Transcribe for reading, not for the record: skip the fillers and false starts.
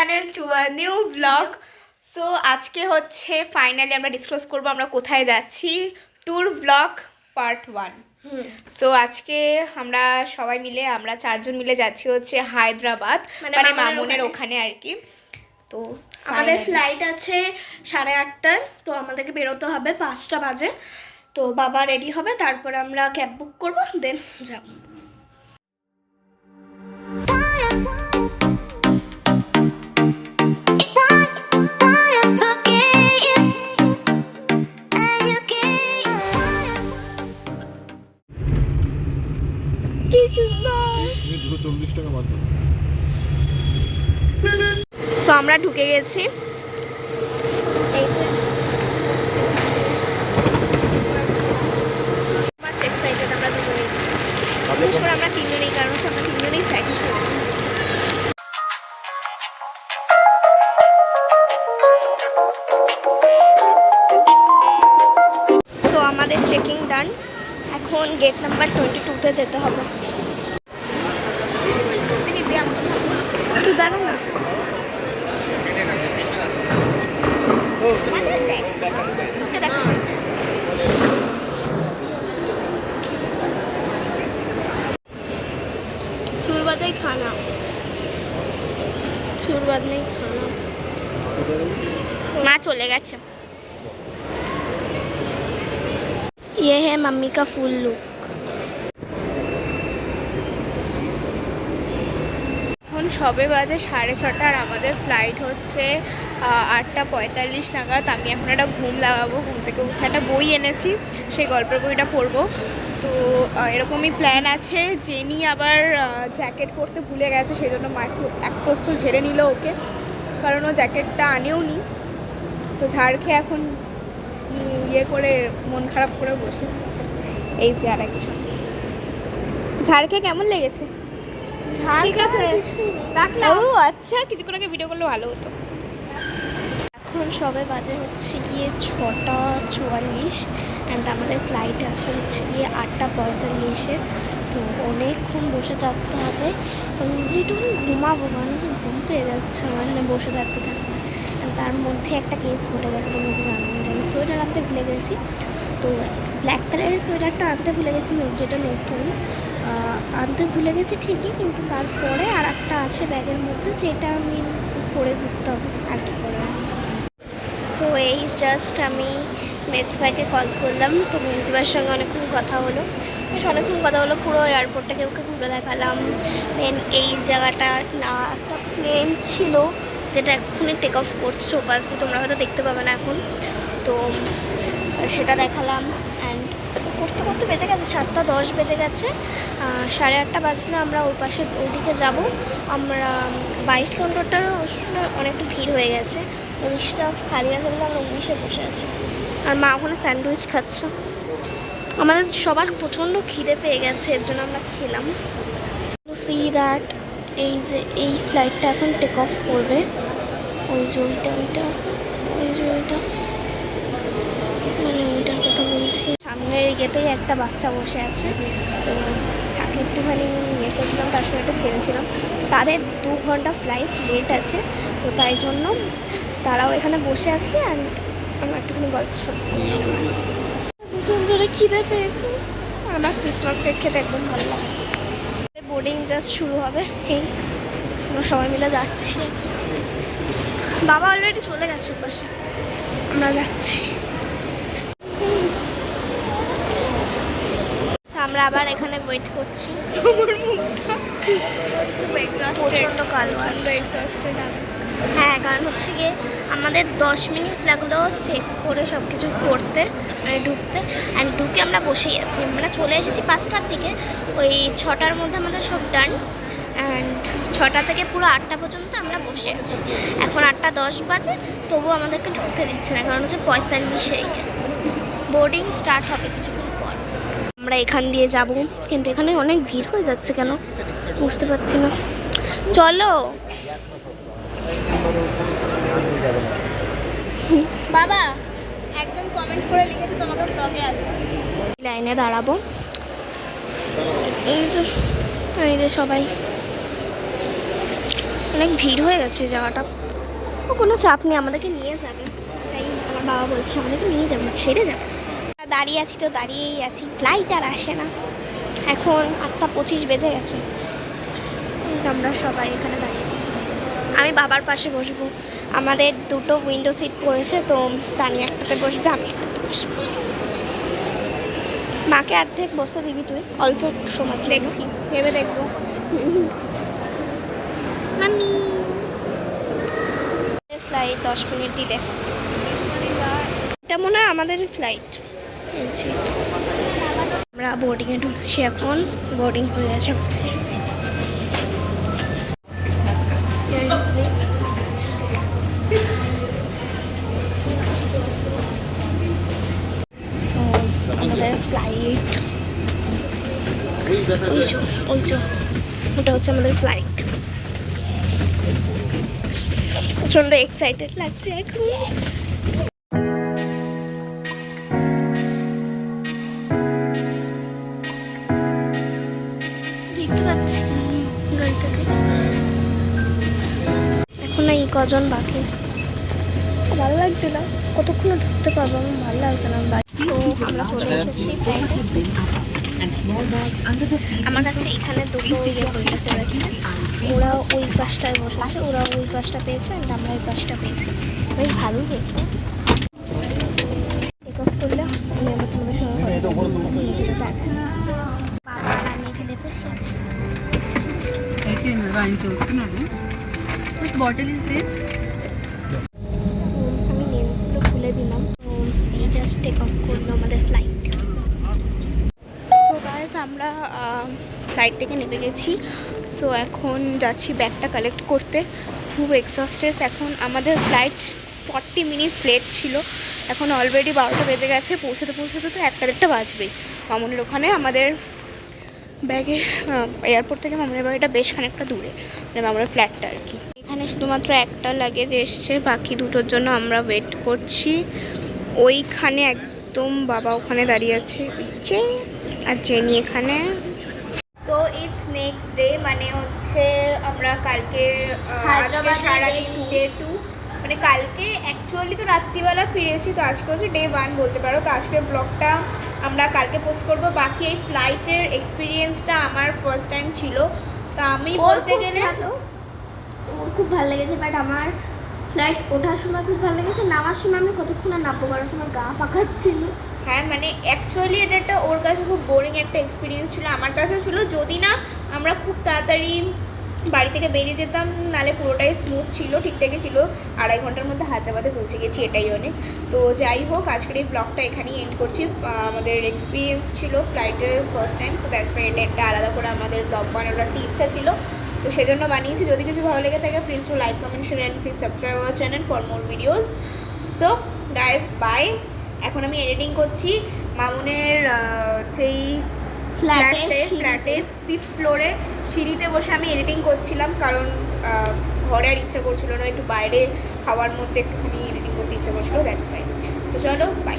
channel to a new vlog. So আজকে হচ্ছে finally আমরা ডিসক্লোজ করব আমরা কোথায় যাচ্ছি, ট্যুর ব্লগ পার্ট 1। সো আজকে আমরা সবাই মিলে আমরা 4 জন মিলে যাচ্ছি হচ্ছে হায়দ্রাবাদ, মানে মামুনের ওখানে আর কি। তো আমাদের ফ্লাইট আছে 8:30টায়, তো আমাদেরকে বেরোতে হবে 5টা বাজে। তো বাবা রেডি হবে, তারপর আমরা ক্যাব বুক করব, দেন যাব। সো আমরা ঢুকে গেছি। এই যে এক্সাইটেড আমরা দুজনেই, বিশেষ করে আমরা তিনজনেই, কারণ হচ্ছে আমরা তিনজনেই প্র্যাকটিস করি। সো আমাদের চেকিং ডান, এখন গেট নাম্বার 22-তে যেতে হবে। তুই দাঁড়া না, शुरुआत नहीं खाना, शुरुआत नहीं खाना। माँ चले गए। ये है मम्मी का फुल लुक। এখন সবে বাজে 6:30 আর আমাদের ফ্লাইট হচ্ছে 8:45 নাগাদ। আমি এখন একটা ঘুম লাগাবো, ঘুম থেকে উঠে একটা বই এনেছি, সেই গল্পের বইটা পড়বো। তো এরকমই প্ল্যান আছে। জেনি আবার জ্যাকেট পরতে ভুলে গেছে, সেই জন্য মা একটু এক পোস্ত ঝেড়ে নিল ওকে, কারণ ও জ্যাকেটটা আনেও নি। তো ঝাড় খেয়ে এখন ইয়ে করে মন খারাপ করে বসে আছে। এই যে আর একজন। ঝাড় খেয়ে কেমন লেগেছে? ঠিক আছে, রাখলাম। ও আচ্ছা, কিছুক্ষণ আগে ভিডিও করলে ভালো হতো। এখন সবে বাজে হচ্ছে গিয়ে 6:44 অ্যান্ড আমাদের ফ্লাইট আছে হচ্ছে গিয়ে 8:45-এ। তো অনেকক্ষণ বসে থাকতে হবে, কারণ যেটুকু ঘুমাবো, কারণ হচ্ছে ঘুম পেয়ে যাচ্ছে আমার এখানে বসে থাকতে থাকতে। তার মধ্যে একটা কেস ঘটে গেছে, তোমরা তো জানো যে আমি সোয়েটার আনতে ভুলে গেছি। তো ব্ল্যাক কালারের সোয়েটারটা আনতে ভুলে গেছি, যেটা নতুন আনতে ভুলে গেছি ঠিকই, কিন্তু তারপরে আর একটা আছে ব্যাগের মধ্যে, যেটা আমি পরে ঘুরতে হবে আর কি করে আছি। সো এই জাস্ট আমি মেসভাইকে কল করলাম, তো মেসভাইয়ের সঙ্গে অনেকক্ষণ কথা হলো, পুরো এয়ারপোর্টটাকে ওকে ঘুরে দেখালাম। দেন এই জায়গাটা না একটা প্লেন ছিল যেটা এক্ষুনি টেক অফ করছে ওপাশ দিয়ে, তোমরা হয়তো দেখতে পাবে না এখন। তো সেটা দেখালাম, অ্যান্ড করতে করতে বেজে গেছে 7:10 বেজে গেছে। 8:30 বাজলে আমরা ওই পাশে ওইদিকে যাব। আমরা 22 কাউন্টারটার অনেকটা ভিড় হয়ে গেছে, 19টা খালি আছে বলে আমরা 19-এ বসে আছি। আর মা ওখানে স্যান্ডউইচ খাচ্ছে। আমাদের সবার প্রচণ্ড খিদে পেয়ে গেছে, এর জন্য আমরা খেলাম। সি দ্যাট এই যে এই ফ্লাইটটা এখন টেক অফ করবে, ওই যে ওইটা মানে ওইটার কথা বলছি। সামনের গেটেই একটা বাচ্চা বসে আছে, তো তাকে একটুখানি ইয়ে করছিলাম, তার সঙ্গে একটু খেলছিলাম। তাদের 2 ঘন্টা ফ্লাইট লেট আছে, তো তাই জন্য তারাও এখানে বসে আছে, আর আমরা একটুখানি গল্প করছিলাম। ভীষণ জোরে খিদে পেয়েছে, আমার ক্রিসমাস কেক খেতে একদম ভালো লাগে। বোর্ডিং জাস্ট শুরু হবে, এই আমরা সবাই মিলে যাচ্ছি। বাবা অলরেডি চলে গেছে ওপাশে, আমরা যাচ্ছি। আমরা আবার এখানে ওয়েট করছি। প্রচণ্ড কালো, হ্যাঁ, কারণ হচ্ছে গিয়ে আমাদের 10 মিনিট লাগলো চেক করে সব কিছু করতে, মানে ঢুকতে, অ্যান্ড ঢুকে আমরা বসেই আছি। মানে চলে এসেছি 5টার দিকে, ওই 6টার মধ্যে আমাদের সব ডান, অ্যান্ড 6টা থেকে পুরো 8টা পর্যন্ত আমরা বসে আছি। এখন 8:10 বাজে, তবুও আমাদেরকে ঢুকতে দিচ্ছে না, কারণ হচ্ছে 45-এ বোর্ডিং স্টার্ট হবে কিছুক্ষণ পর। আমরা এখান দিয়ে যাব, কিন্তু এখানে অনেক ভিড় হয়ে যাচ্ছে কেন বুঝতে পারছি না। চলো বাবা, একজন কমেন্ট করে লিখেছে তোমাকে ব্লগে আসতে। লাইনে দাঁড়াবো, এই যে সবাই অনেক ভিড় হয়ে গেছে জায়গাটা। ও কোনো চাপ নেই, আমাদেরকে নিয়ে যাবে, তাই আমার বাবা বলছে আমাদেরকে নিয়ে যাবে, ছেড়ে যাবে। দাঁড়িয়ে আছি তো দাঁড়িয়েই আছি, ফ্লাইট আর আসে না। এখন 8:25 বেজে গেছে, কিন্তু আমরা সবাই এখানে দাঁড়িয়ে আছি। আমি বাবার পাশে বসবো, আমাদের দুটো উইন্ডো সিট পড়েছে, তো তানি একটাতে বসবে, আমি একটাতে বসবো। মাকে অর্ধেক বসতে দিবি তুই, অল্প সময় দেখছি, ভেবে দেখবো। মাম্মি ফ্লাইট 10 মিনিট দিলে, এটা মনে হয় আমাদের ফ্লাইট। আমরা বোর্ডিংয়ে ঢুকছি, এখন বোর্ডিং হয়ে গেছে। So, আমাদের ফ্লাইট ওটা হচ্ছে আমাদের ফ্লাইট। প্রচন্ড এক্সাইটেড লাগছে এখন। দেখতে পাচ্ছি গাড়িটাকে, এখন এই কজন বাকি, ভালো লাগছে না, কতক্ষণ ঢুকতে পারবো, আমার ভালো লাগছে না। তো আমরা চলে এসেছি ফ্লাইটে। আমার কাছে এখানে দুটো বইটা পেয়েছে, ওরা ওই পাশটায় বসেছে, ওরা ওই পাশটা পেয়েছে, আর আমরা ওই পাশটা পেয়েছি, বেশ ভালোই হয়েছে। টেক অফ করলে আমি আমার তোমাদের সঙ্গে নিয়ে যেতে পারবো। বাবা আর আমি এখানে বসে আছি। Which bottle is this? So আমি লেন্সগুলো খুলে দিলাম, তো এই জাস্ট টেক অফ করলো আমাদের ফ্লাইট। সো গাইস, আমরা ফ্লাইট থেকে নেমে গেছি। সো এখন যাচ্ছি ব্যাগটা কালেক্ট করতে, খুব এক্সস্টেড। এখন আমাদের ফ্লাইট 40 মিনিটস লেট ছিল, এখন অলরেডি 12টা বেজে গেছে। পৌঁছতে তো 1-1:30 বাজবেই মামুনের ওখানে। আমাদের ব্যাগের এয়ারপোর্ট থেকে মামুনের বাড়িটা বেশ খানিকটা দূরে, মানে মামুনের ফ্ল্যাটটা আর কি। এখানে শুধুমাত্র একটা লাগেজ এসছে, বাকি দুটোর জন্য আমরা ওয়েট করছি। ওইখানে একদম বাবা ওখানে দাঁড়িয়ে আছে, আর জেনি এখানে। তো ইটস নেক্সট ডে, মানে হচ্ছে আমরা কালকে আজকে সারাদিন ডে 2, মানে কালকে অ্যাকচুয়ালি তো রাত্রিবেলা ফিরেছি, তো আজকে হচ্ছে ডে 1 বলতে পারো। তো আজকের ব্লগটা আমরা কালকে পোস্ট করব। বাকি এই ফ্লাইটের এক্সপিরিয়েন্সটা আমার ফার্স্ট টাইম ছিল, তা আমি বলতে গেলে ওর খুব ভালো লেগেছে, বাট আমার ফ্লাইট ওঠার সময় খুব ভালো লেগেছে, নামার সময় আমি কতক্ষণ আর নামবো, কারণ সময় গা পাকাচ্ছিল। হ্যাঁ, মানে অ্যাকচুয়ালি এটা একটা ওর কাছে খুব বোরিং একটা এক্সপিরিয়েন্স ছিল, আমার কাছেও ছিল। যদি না আমরা খুব তাড়াতাড়ি বাড়ি থেকে বেরিয়ে যেতাম, নালে পুরোটাই স্মুথ ছিল, ঠিকঠাকই ছিল। 2.5 ঘন্টার মধ্যে হায়দ্রাবাদে পৌঁছে গেছি, এটাই অনেক। তো যাই হোক, আজকের এই ব্লগটা এখানেই এন্ড করছি। আমাদের এক্সপিরিয়েন্স ছিল ফ্লাইটের first time, so that's why এটা আলাদা করে আমাদের ব্লগ বানানোর একটা ইচ্ছা ছিল, তো সেজন্য বানিয়েছি। যদি কিছু ভালো লেগে থাকে, please to like, comment, share and please subscribe our channel for more videos. So guys, bye. এখন আমি এডিটিং করছি মামুনের যেই ফ্ল্যাটে 5th ফ্লোরে সিঁড়িতে বসে আমি এডিটিং করছিলাম, কারণ ঘরে আর ইচ্ছা করছিল না, একটু বাইরে হাওয়ার মধ্যে একটুখানি এডিটিং করতে ইচ্ছা করছিল, দ্যাটস ফাইন। তো চলো, বাই।